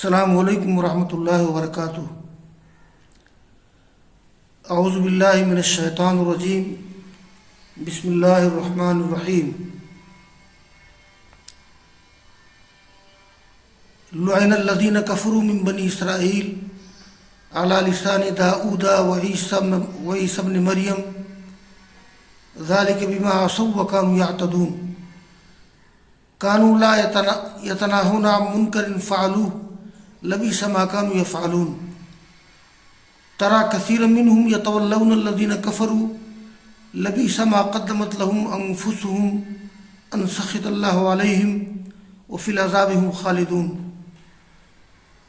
السلام علیکم ورحمۃ اللہ وبرکاتہ۔ اعوذ باللہ من الشیطان الرجیم، بسم اللہ الرحمن الرحیم۔ لعن الذین کفروا من بنی اسرائیل علی لسان داؤد وعیسی ابن مریم ذلک بما عصوا وکانوا یعتدون کانوا لا یتناہون عن منکر فعلوہ لبئس ما كانوا يفعلون ترى كثيرا منهم يتولون الذين كفروا لبئس ما قدمت لهم أنفسهم أن سخط الله عليهم وفي العذاب هم خالدون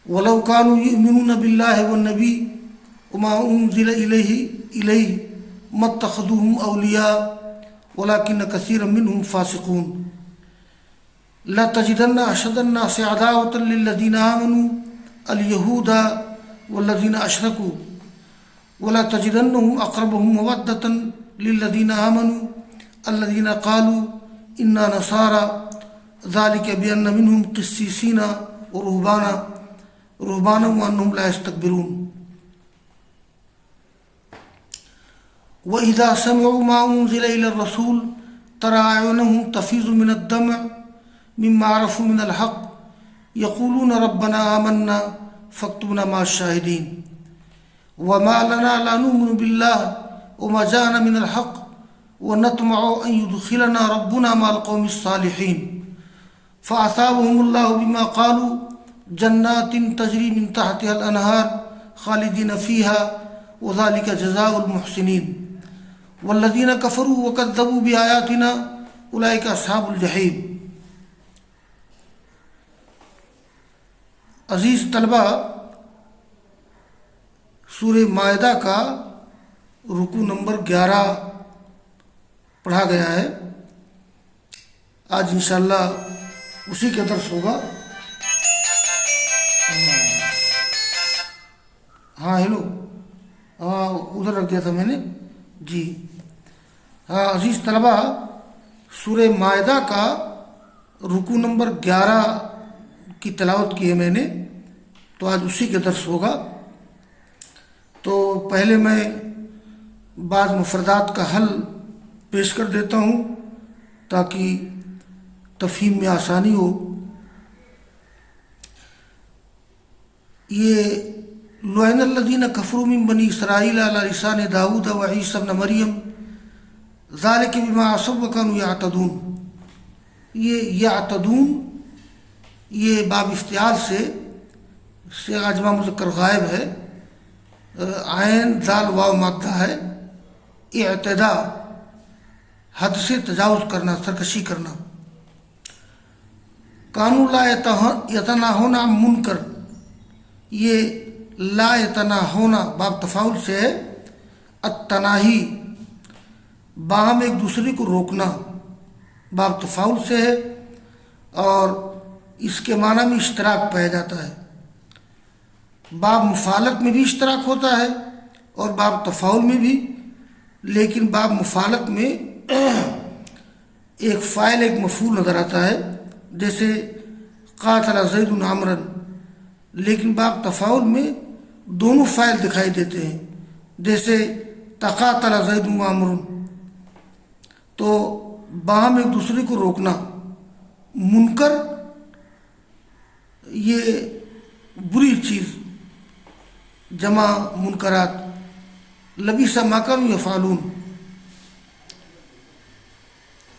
ولو كانوا يؤمنون بالله والنبي وما أنزل إليه ما اتخذوهم أولياء ولكن كثيرا منهم فاسقون لا تجدن أشد الناس عداوة للذين آمنوا اليهود والذين أشركوا ولا تجدنهم أقربهم مودة للذين آمنوا الذين قالوا إنا نصارى ذلك بأن منهم قسيسين ورهبانا وأنهم لا يستكبرون وإذا سمعوا ما أنزل إلى الرسول ترى أعينهم تفيض من الدمع مما عرفوا من الحق يقولون ربنا آمنا فاكتبنا مع الشاهدين وما لنا لا نؤمن بالله وما جاءنا من الحق ونطمع أن يدخلنا ربنا مع القوم الصالحين فأثابهم الله بما قالوا جنات تجري من تحتها الأنهار خالدين فيها وذلك جزاء المحسنين والذين كفروا وكذبوا بآياتنا أولئك أصحاب الجحيم۔ عزیز طلبہ، سورہ مائدہ کا رکوع نمبر 11 پڑھا گیا ہے۔ آج انشاءاللہ اسی کا درس ہوگا۔ ہاں ہیلو، ہاں ادھر رکھ دیا تھا میں نے جی۔ ہاں عزیز طلبہ، سورہ مائدہ کا رکوع نمبر 11 کی تلاوت کی ہے میں نے، تو آج اسی کا درس ہوگا۔ تو پہلے میں بعض مفردات کا حل پیش کر دیتا ہوں تاکہ تفہیم میں آسانی ہو۔ یہ لعن الذین کفروا من بنی اسرائیل علی لسان داؤد وعیسی ابن مریم ذلک بما عصوا وکانوا یعتدون، یہ یعتدون یہ باب افتعال سے صیغہ جمع مذکر غائب ہے، عین دال واو مادہ ہے۔ اعتداء حد سے تجاوز کرنا، سرکشی کرنا۔ کانوا لا یتناہون عن منکر، یہ لا یتناہون باب تفاعل سے ہے۔ التناہی باہم ایک دوسرے کو روکنا، باب تفاعل سے ہے، اور اس کے معنی میں اشتراک پایا جاتا ہے۔ باب مفعلت میں بھی اشتراک ہوتا ہے اور باب تفاعل میں بھی، لیکن باب مفعلت میں ایک فاعل ایک مفعول نظر آتا ہے، جیسے قاتل زید عمرا، لیکن باب تفاعل میں دونوں فاعل دکھائی دیتے ہیں، جیسے تقاتل زید عمر۔ تو باہم ایک دوسرے کو روکنا۔ منکر یہ بری چیز، جمع منکرات۔ لبئس ما كانوا يفعلون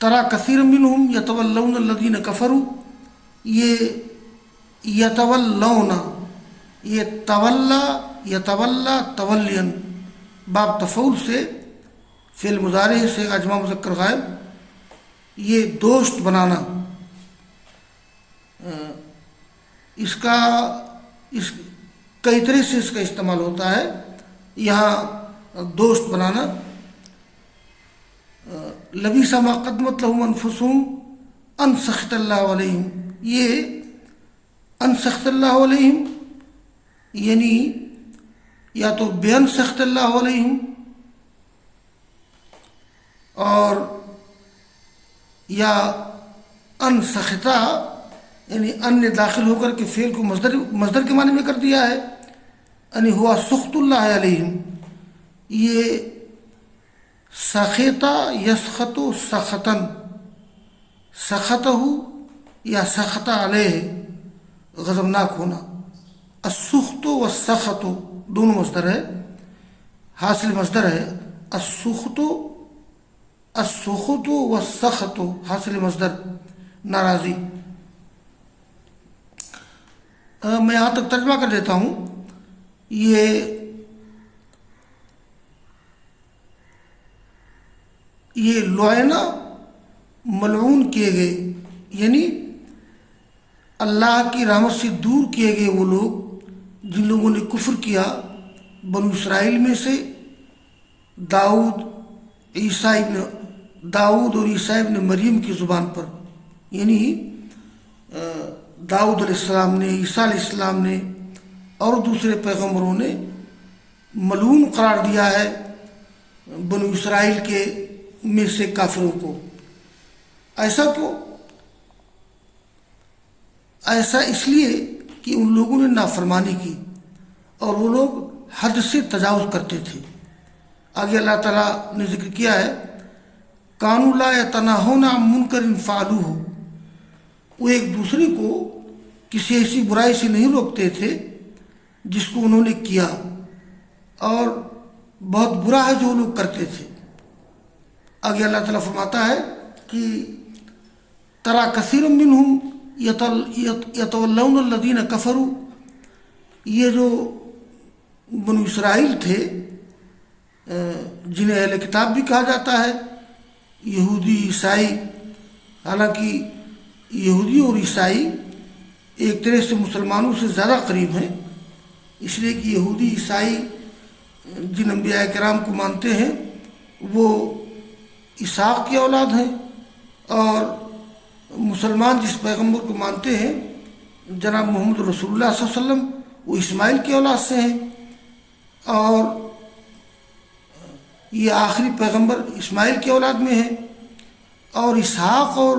ترى كثيرا منهم يتولون الذين كفروا، یہ یتولون، یہ یتولا تولین باب تفعول سے فعل مضارع سے جمع مذکر غائب، یہ دوست بنانا۔ اس کئی طرح سے اس کا استعمال ہوتا ہے۔ یہاں دوست بنانا۔ لبئس ما قدمت لهم انفسهم ان سخط اللہ علیہم، یہ ان سخط اللہ علیہم یعنی یا تو بین سخط اللہ علیہم اور یا ان سخطہ یعنی ان نے داخل ہو کر کے فعل کو مصدر کے معنی میں کر دیا ہے، یعنی ہوا سخط اللہ علیہم. یہ سخطہ یسخط سخطن، سخطہ یا سخط علیہ غضبناک ہونا. السخط والسخط دونوں مصدر ہے، حاصل مصدر ہے. السخط السخط والسخط حاصل مصدر ناراضی. میں یہاں تک ترجمہ کر دیتا ہوں. یہ لعنا ملعون کیے گئے، یعنی اللہ کی رحمت سے دور کیے گئے وہ لوگ جن لوگوں نے کفر کیا بنو اسرائیل میں سے داؤد اور عیسیٰ ابن مریم کی زبان پر. یعنی داؤد علیہ السلام نے، عیسیٰ علیہ السلام نے اور دوسرے پیغمبروں نے ملعون قرار دیا ہے بنو اسرائیل کے میں سے کافروں کو. ایسا کیوں؟ ایسا اس لیے کہ ان لوگوں نے نافرمانی کی اور وہ لوگ حد سے تجاوز کرتے تھے. آگے اللہ تعالیٰ نے ذکر کیا ہے کانوا لا یتناہون عن منکر فعلوہ، وہ ایک دوسرے کو کسی ایسی برائی سے نہیں روکتے تھے جس کو انہوں نے کیا، اور بہت برا ہے جو وہ لوگ کرتے تھے. آگے اللہ تعالیٰ فرماتا ہے کہ ترى کثیر منہم یتولون الذین کفروا، یہ جو بنو اسرائیل تھے جنہیں اہل کتاب بھی کہا جاتا ہے، یہودی عیسائی، حالانکہ یہودی اور عیسائی ایک طرح سے مسلمانوں سے زیادہ قریب ہیں، اس لیے کہ یہودی عیسائی جن انبیاء کرام کو مانتے ہیں وہ اسحاق کی اولاد ہیں، اور مسلمان جس پیغمبر کو مانتے ہیں جناب محمد رسول اللہ صلی اللہ علیہ وسلم، وہ اسماعیل کی اولاد سے ہیں، اور یہ آخری پیغمبر اسماعیل کی اولاد میں ہے. اور اسحاق اور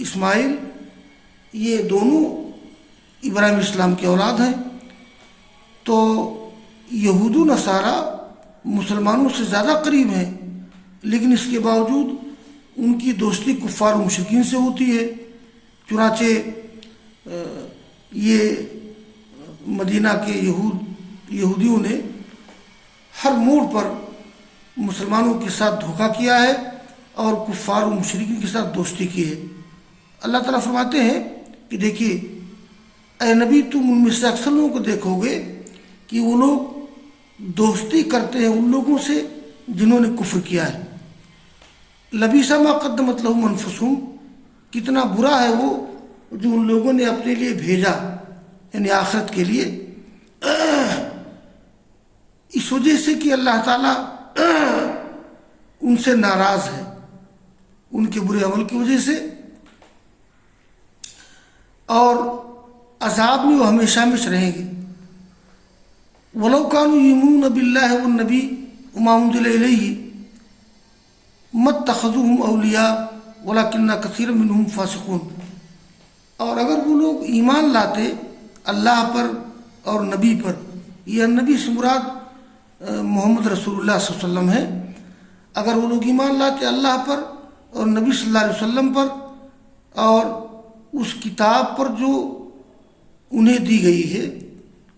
اسماعیل یہ دونوں ابراہیم اسلام کی اولاد ہیں. تو یہود و نصارہ مسلمانوں سے زیادہ قریب ہیں، لیکن اس کے باوجود ان کی دوستی کفار و مشرکین سے ہوتی ہے. چنانچہ یہ مدینہ کے یہودیوں نے ہر موڑ پر مسلمانوں کے ساتھ دھوکہ کیا ہے اور کفار و مشرکین کے ساتھ دوستی کی ہے. اللہ تعالیٰ فرماتے ہیں کہ دیکھیے اے نبی، تم ان میں سے اکثر لوگوں کو دیکھو گے کہ وہ لوگ دوستی کرتے ہیں ان لوگوں سے جنہوں نے کفر کیا ہے. لبیس ما قدمت لہم انفسہم، کتنا برا ہے وہ جو ان لوگوں نے اپنے لیے بھیجا، یعنی آخرت کے لیے، اس وجہ سے کہ اللہ تعالیٰ ان سے ناراض ہے ان کے برے عمل کی وجہ سے، اور عذاب میں وہ ہمیشہ ہمیشہ رہیں گے. وَلَوْ كَانُوا يُؤْمِنُونَ بِاللَّهِ وَالنَّبِيِّ وَمَا أُنزِلَ إِلَيْهِ مَا اتَّخَذُوهُمْ أَوْلِيَاءَ وَلَكِنَّ كَثِيرًا مِّنْهُمْ فَاسِقُونَ. اور اگر وہ لوگ ایمان لاتے اللہ پر اور نبی پر، یہ نبی سے مراد محمد رسول اللہ صلی اللہ علیہ وسلم ہے، اگر وہ لوگ ایمان لاتے اللہ پر اور نبی صلی اللہ علیہ وسلم پر اور اس کتاب پر جو انہیں دی گئی ہے،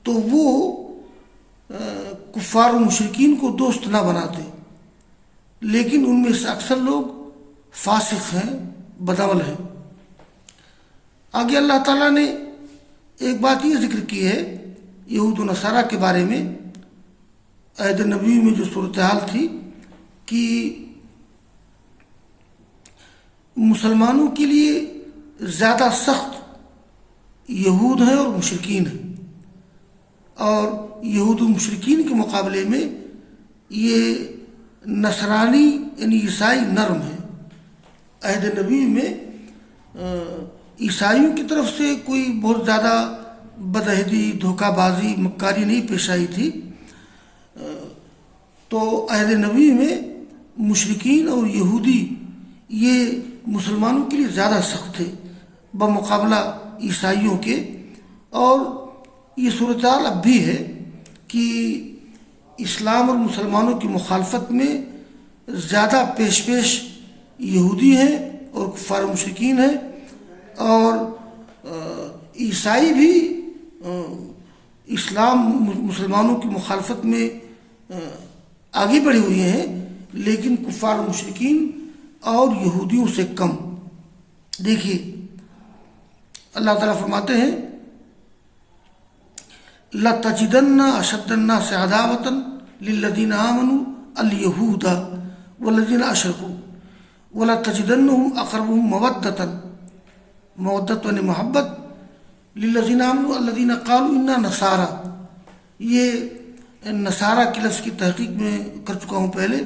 تو وہ کفار و مشرکین کو دوست نہ بناتے. لیکن ان میں سے اکثر لوگ فاسق ہیں، بدعمل ہیں. آگے اللہ تعالیٰ نے ایک بات یہ ذکر کی ہے یہود و نصارہ کے بارے میں، عہد نبوی میں جو صورتحال تھی کہ مسلمانوں کے لیے زیادہ سخت یہود ہیں اور مشرکین ہیں، اور یہود و مشرکین کے مقابلے میں یہ نصرانی یعنی عیسائی نرم ہیں. عہد نبوی میں عیسائیوں کی طرف سے کوئی بہت زیادہ بدعہدی، دھوکہ بازی، مکاری نہیں پیش آئی تھی. تو عہد نبوی میں مشرکین اور یہودی یہ مسلمانوں کے لیے زیادہ سخت تھے بمقابلہ عیسائیوں کے، اور یہ صورتحال اب بھی ہے کہ اسلام اور مسلمانوں کی مخالفت میں زیادہ پیش یہودی ہیں اور کفار مشرکین ہیں، اور عیسائی بھی اسلام مسلمانوں کی مخالفت میں آگے بڑھے ہوئے ہیں، لیکن کفار مشرکین اور یہودیوں سے کم۔ دیکھیے اللہ تعالیٰ فرماتے ہیں لَتَجِدَنَّ أَشَدَّ النَّاسِ عَدَاوَةً لِلَّذِينَ آمَنُوا الْيَهُودَ وَالَّذِينَ أَشْرَكُوا وَلَتَجِدَنَّهُمْ أَقْرَبَهُمْ مَوَدَّةً یعنی محبت لِلَّذِينَ آمَنُوا الَّذِينَ قَالُوا إِنَّا نَصَارَى، یہ نصارہ کے لفظ کی تحقیق میں کر چکا ہوں پہلے۔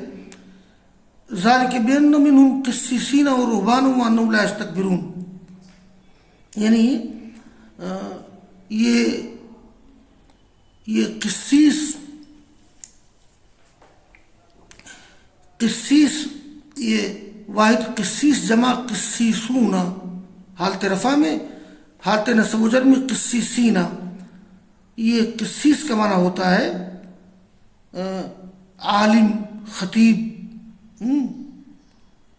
ذَلِكَ بِأَنَّ مِنْهُمْ قِسِّيسِينَ وَرُهْبَانًا وَأَنَّهُمْ لَا يَسْتَكْبِرُونَ، یعنی یہ قسیس یہ واحد قسیس جمع قسیسون، حالت رفع میں، حالت نصب و جر میں قسیسین۔ یہ قسیس کا معنی ہوتا ہے عالم، خطیب،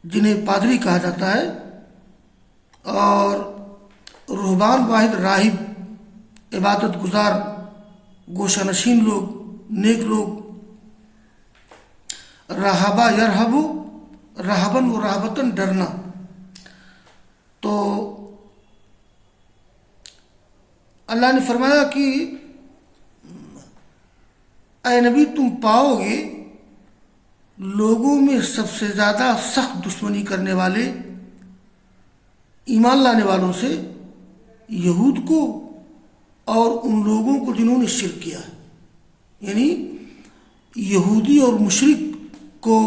جنہیں پادری کہا جاتا ہے، اور رہبان واحد راہب، عبادت گزار، گوشہ نشین لوگ، نیک لوگ۔ رہبا یرہبو، رہبن و رہبتن ڈرنا۔ تو اللہ نے فرمایا کہ اے نبی تم پاؤ گے لوگوں میں سب سے زیادہ سخت دشمنی کرنے والے ایمان لانے والوں سے یہود کو اور ان لوگوں کو جنہوں نے شرک کیا ہے، یعنی یہودی اور مشرک کو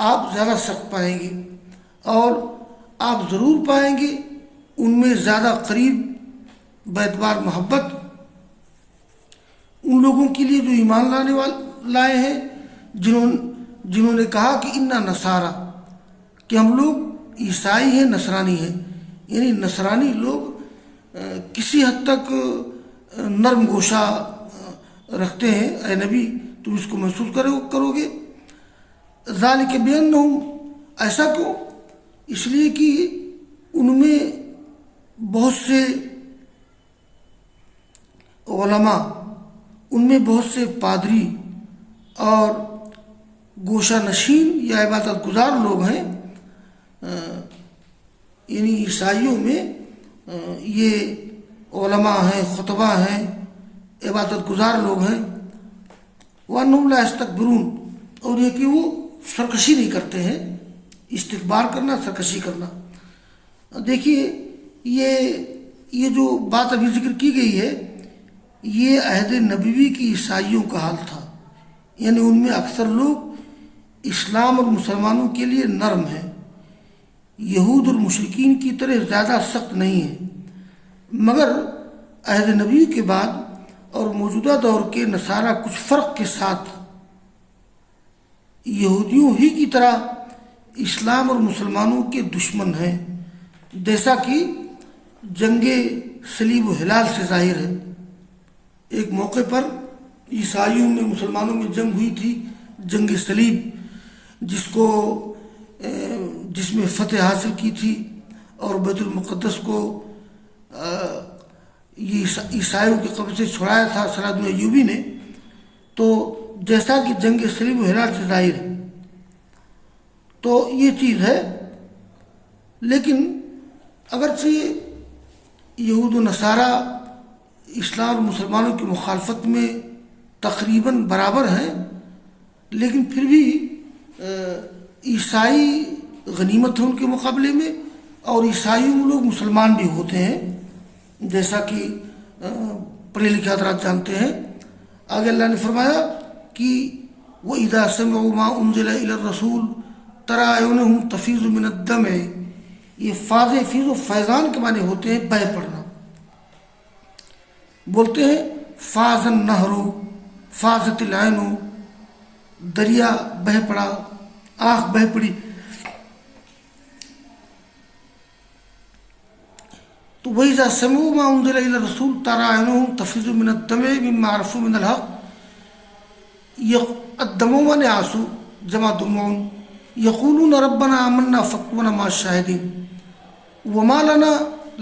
آپ زیادہ سخت پائیں گے، اور آپ ضرور پائیں گے ان میں زیادہ قریب باعتبار محبت ان لوگوں کے لیے جو ایمان لائے ہیں، جنہوں نے کہا کہ انا نصارہ، کہ ہم لوگ عیسائی ہیں، نصرانی ہیں، یعنی نصرانی لوگ کسی حد تک نرم گوشہ رکھتے ہیں۔ اے نبی تم اس کو محسوس کرو گے۔ ذالک بانہم، ایسا کیوں؟ اس لیے کہ ان میں بہت سے علماء، ان میں بہت سے پادری اور گوشہ نشین یا عبادت گزار لوگ ہیں، یعنی عیسائیوں میں یہ علماء ہیں، خطبہ ہیں، عبادت گزار لوگ ہیں۔ وَأَنَّهُمْ لَا يَسْتَكْبِرُونَ، اور یہ کہ وہ سرکشی نہیں کرتے ہیں، استکبار کرنا، سرکشی کرنا۔ دیکھیے یہ جو بات ابھی ذکر کی گئی ہے، یہ عہد نبوی کی عیسائیوں کا حال تھا، یعنی ان میں اکثر لوگ اسلام اور مسلمانوں کے لیے نرم ہیں، یہود اور مشرکین کی طرح زیادہ سخت نہیں ہیں، مگر عہد نبوی کے بعد اور موجودہ دور کے نصارہ کچھ فرق کے ساتھ یہودیوں ہی کی طرح اسلام اور مسلمانوں کے دشمن ہیں، جیسا کہ جنگ صلیب و ہلال سے ظاہر ہے۔ ایک موقع پر عیسائیوں میں مسلمانوں میں جنگ ہوئی تھی، جنگ صلیب، جس میں فتح حاصل کی تھی اور بیت المقدس کو یہ عیسائیوں کے قبضے سے چھڑایا تھا صلاح الدین ایوبی نے۔ تو جیسا کہ جنگ صلیب و ہلال سے ظاہر ہے، تو یہ چیز ہے۔ لیکن اگرچہ یہود و نصارہ اسلام اور مسلمانوں کی مخالفت میں تقریباً برابر ہیں، لیکن پھر بھی عیسائی غنیمت ہے ان کے مقابلے میں، اور عیسائیوں میں لوگ مسلمان بھی ہوتے ہیں، جیسا کہ پڑھے لکھے حضرات جانتے ہیں۔ آگے اللہ نے فرمایا کہ وَإِذَا سَمِعُوا مَا أُنزِلَ إِلَى الرَّسُولِ تَرَىٰ أَعْيُنَهُمْ تَفِيضُ مِنَ الدَّمْعِ، یہ فاض فیض و فیضان کے معنی ہوتے ہیں بہہ پڑنا۔ بولتے ہیں فاض النہر، فاضت العین، دریا بہہ پڑا، آنکھ بہہ پڑی۔ تو وَإِذَا سَمِعُوا مَا أُنزِلَ إِلَى الرَّسُولِ تَرَىٰ أَعْيُنَهُمْ تَفِيضُ مِنَ الدَّمْعِ مِمَّا عَرَفُوا مِنَ الْحَقِّ الدَّمْعُ معنی آنسو جمع دموع يَقُولُونَ رَبَّنَا آمَنَّا فَاكْتُبْنَا مَعَ الشَّاهِدِينَ وَمَا لَنَا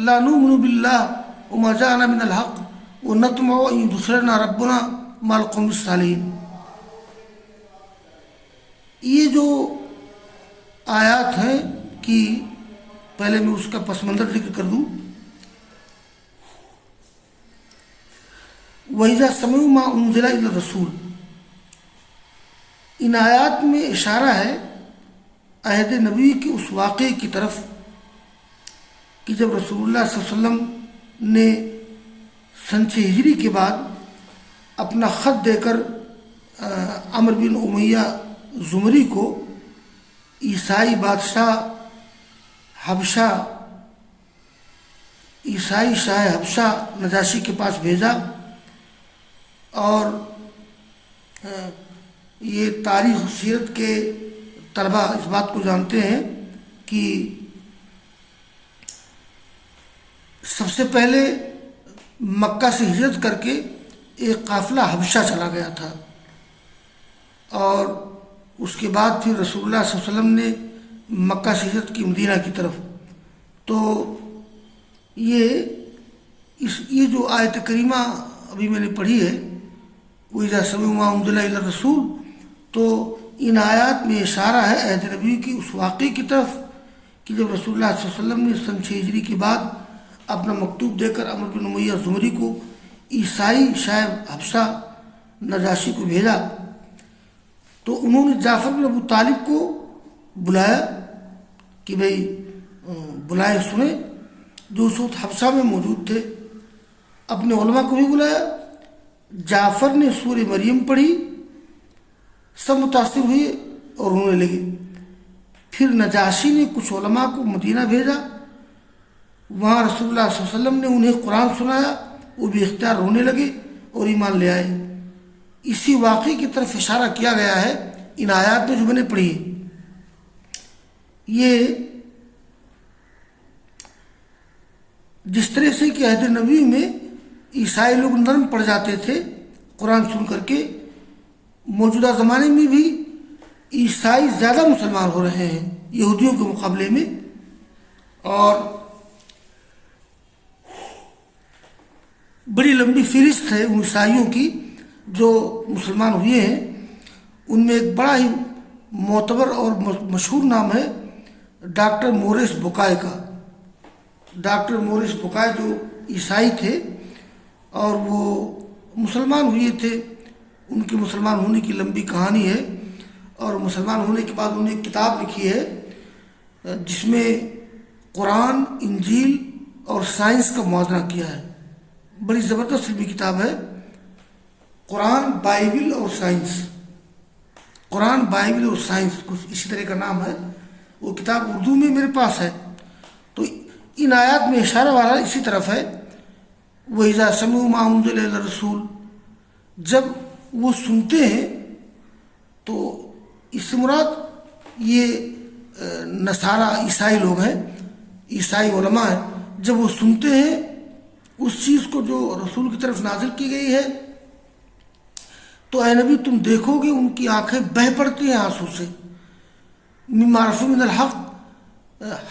لَا نُؤْمِنُ بِاللَّهِ وَمَا جَاءَنَا مِنَ الْحَقِّ وَنَطْمَعُ أَن يُدْخِلَنَا رَبُّنَا مَعَ الْقَوْمِ الصَّالِحِينَ۔ یہ جو آیات ہیں کہ پہلے میں اس کا پس منظر ذکر کر دوں۔ وَإِذَا سَمِعُوا مَا أُنزِلَ إِلَى الرَّسُولِ، ان آیات میں اشارہ ہے عہد نبی کے اس واقعے کی طرف کہ جب رسول اللہ صلی اللہ علیہ وسلم نے سن 6 ہجری کے بعد اپنا خط دے کر عمرو بن امیہ زمری کو عیسائی شاہ حبشہ نجاشی کے پاس بھیجا، اور یہ تاریخ و سیرت کے طلباء اس بات کو جانتے ہیں کہ سب سے پہلے مکہ سے ہجرت کر کے ایک قافلہ حبشہ چلا گیا تھا، اور اس کے بعد پھر رسول اللہ صلی اللہ علیہ وسلم نے مکہ سے ہجرت کی مدینہ کی طرف۔ تو یہ جو آیت کریمہ ابھی میں نے پڑھی ہے وَإِذَا سَمِعُوا مَا أُنزِلَ إِلَى الرَّسُولِ، تو ان آیات میں اشارہ ہے عہد نبی کی اس واقعے کی طرف کہ جب رسول اللہ صلی اللہ علیہ وسلم نے سن 6 ہجری کے بعد اپنا مکتوب دے کر عمرو بن امیہ زمری کو عیسائی شاہ حبشہ نجاشی کو بھیجا، تو انہوں نے جعفر بن ابو طالب کو بلایا کہ بھئی بلائے سنیں، جو اس وقت حبشہ میں موجود تھے۔ اپنے علماء کو بھی بلایا، جعفر نے سورہ مریم پڑھی، سب متاثر ہوئے اور رونے لگے۔ پھر نجاشی نے کچھ علماء کو مدینہ بھیجا، وہاں رسول اللہ صلی اللہ علیہ وسلم نے انہیں قرآن سنایا، وہ بھی اختیار رونے لگے اور ایمان لے آئے۔ اسی واقعے کی طرف اشارہ کیا گیا ہے ان آیات میں جو میں نے پڑھی ہے۔ یہ جس طرح سے کہ عہد نبی میں عیسائی لوگ نرم پڑ جاتے تھے قرآن سن کر کے، موجودہ زمانے میں بھی عیسائی زیادہ مسلمان ہو رہے ہیں یہودیوں کے مقابلے میں، اور بڑی لمبی فہرست ہے ان عیسائیوں کی جو مسلمان ہوئے ہیں۔ ان میں ایک بڑا ہی معتبر اور مشہور نام ہے ڈاکٹر موریس بکائے کا۔ ڈاکٹر موریس بکائے جو عیسائی تھے اور وہ مسلمان ہوئے تھے، ان کے مسلمان ہونے کی لمبی کہانی ہے، اور مسلمان ہونے کے بعد انہوں نے ایک کتاب لکھی ہے جس میں قرآن، انجیل اور سائنس کا موازنہ کیا ہے۔ بڑی زبردست علمی کتاب ہے، قرآن، بائبل اور سائنس، قرآن، بائبل اور سائنس، کچھ اسی طرح کا نام ہے۔ وہ کتاب اردو میں میرے پاس ہے۔ تو ان آیات میں اشارہ والا اسی طرف ہے، وَإِذَا سَمِعُوا مَا أُنزِلَ إِلَى الرَّسُولِ، جب وہ سنتے ہیں، تو اس سے مراد یہ نصارہ عیسائی لوگ ہیں، عیسائی علماء ہیں، جب وہ سنتے ہیں اس چیز کو جو رسول کی طرف نازل کی گئی ہے، تو اے نبی تم دیکھو گے ان کی آنکھیں بہہ پڑتی ہیں آنسو سے، مما عرفوا من الحق،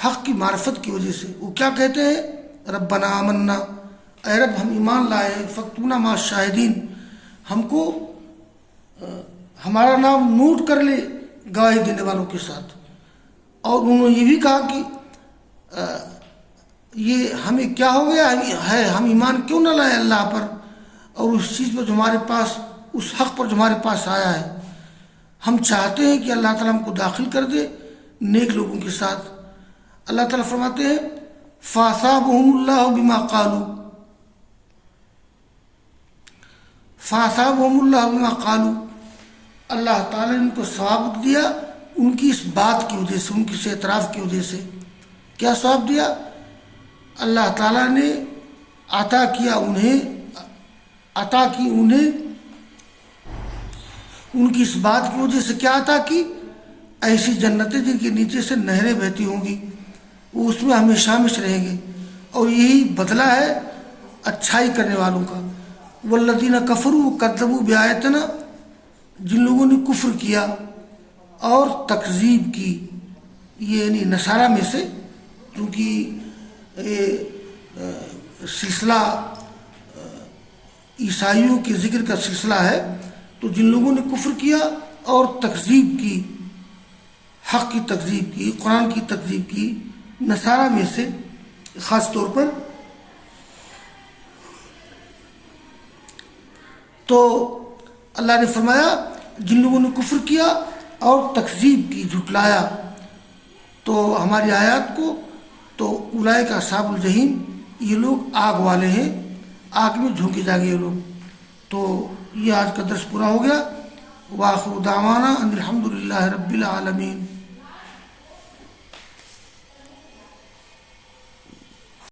حق کی معرفت کی وجہ سے۔ وہ کیا کہتے ہیں؟ ربنا آمنا، اے رب ہم ایمان لائے، فاکتبنا مع الشاہدین، ہم کو ہمارا نام نوٹ کر لے گواہی دینے والوں کے ساتھ۔ اور انہوں نے یہ بھی کہا کہ یہ ہمیں کیا ہو گیا ہے، ہم ایمان کیوں نہ لائے اللہ پر اور اس چیز پر جو ہمارے پاس، اس حق پر جو ہمارے پاس آیا ہے۔ ہم چاہتے ہیں کہ اللہ تعالیٰ ہم کو داخل کر دے نیک لوگوں کے ساتھ۔ اللہ تعالیٰ فرماتے ہیں فَأَثَابَهُمُ اللَّهُ بِمَا قَالُوا، فَأَثَابَهُمُ اللَّهُ بِمَا قَالُوا، اللہ تعالیٰ نے ان کو ثواب دیا ان کی اس بات کی وجہ سے، ان کی اس اعتراف کی وجہ سے۔ کیا ثواب دیا؟ اللہ تعالیٰ نے عطا کی انہیں ان کی اس بات کی وجہ سے کیا عطا کی؟ ایسی جنتیں جن کے نیچے سے نہریں بہتی ہوں گی، وہ اس میں ہمیشہ ہمیشہ رہیں گے، اور یہی بدلہ ہے اچھائی کرنے والوں کا۔ والذین کفروا وکذبوا بآیاتنا، جن لوگوں نے کفر کیا اور تکذیب کی، یہ یعنی نصارہ میں سے، کیونکہ سلسلہ عیسائیوں کے ذکر کا سلسلہ ہے، تو جن لوگوں نے کفر کیا اور تکذیب کی، حق کی تکذیب کی، قرآن کی تکذیب کی، نصارہ میں سے خاص طور پر، تو اللہ نے فرمایا جن لوگوں نے کفر کیا اور تکذیب کی، جھٹلایا تو ہماری آیات کو، تو اولئک اصحاب الجحیم، یہ لوگ آگ والے ہیں، آگ میں جھونکے جائیں گے یہ لوگ۔ تو یہ آج کا درس پورا ہو گیا۔ وآخر دعوانا ان الحمد للہ رب العالمین۔